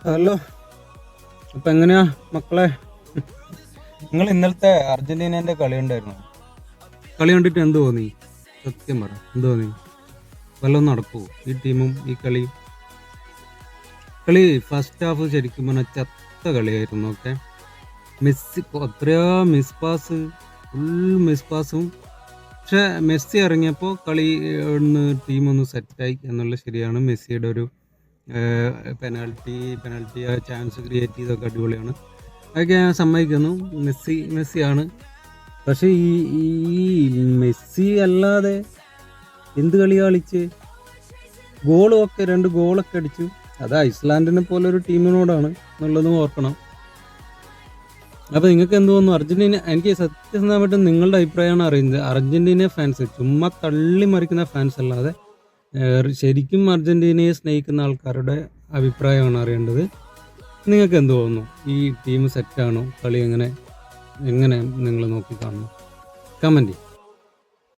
Hello. അപ്പം എങ്ങനെയാ മക്കളെ? നിങ്ങൾ ഇന്നലത്തെ അർജന്റീനേൻ്റെ കളി ഉണ്ടായിരുന്നു. കളി കണ്ടിട്ട് എന്ത് തോന്നി? സത്യം പറ, എന്ത് തോന്നി? വല്ലതും നടക്കുമോ ഈ ടീമും ഈ കളിയും? കളി ഫസ്റ്റ് ഹാഫ് ശരിക്കും പറഞ്ഞാൽ ചത്ത കളിയായിരുന്നു. ഓക്കെ, മെസ്സി എത്രയാ മിസ് പാസ്, ഫുൾ മിസ് പാസും. പക്ഷെ മെസ്സി ഇറങ്ങിയപ്പോൾ കളി ഒന്ന് ടീമൊന്ന് സെറ്റായി എന്നുള്ളത് ശരിയാണ്. മെസ്സിയുടെ ഒരു പെനാൽറ്റി ആ ചാൻസ് ക്രിയേറ്റ് ചെയ്തൊക്കെ അടിപൊളിയാണ്. അതൊക്കെ ഞാൻ സമ്മതിക്കുന്നു. മെസ്സിയാണ്. പക്ഷേ ഈ മെസ്സി അല്ലാതെ എന്ത് കളി കളിച്ച് രണ്ട് ഗോളൊക്കെ അടിച്ചു. അത് ഐസ്ലാൻഡിനെ പോലെ ഒരു ടീമിനോടാണ് എന്നുള്ളതും ഓർക്കണം. അപ്പോൾ നിങ്ങൾക്ക് എന്ത് തോന്നുന്നു? അർജന്റീന, എനിക്ക് സത്യസന്ധമായിട്ടും നിങ്ങളുടെ അഭിപ്രായമാണ് അറിയുന്നത്. അർജന്റീന ഫാൻസ് ചുമ്മാ തള്ളി മറിക്കുന്ന ഫാൻസ് അല്ലാതെ ശരിക്കും അർജന്റീനയെ സ്നേഹിക്കുന്ന ആൾക്കാരുടെ അഭിപ്രായമാണ് അറിയേണ്ടത്. നിങ്ങൾക്ക് എന്ത് തോന്നുന്നു? ഈ ടീം സെറ്റാണോ? കളി എങ്ങനെ നിങ്ങൾ നോക്കി കാണുന്നു? കമൻറ്റ്.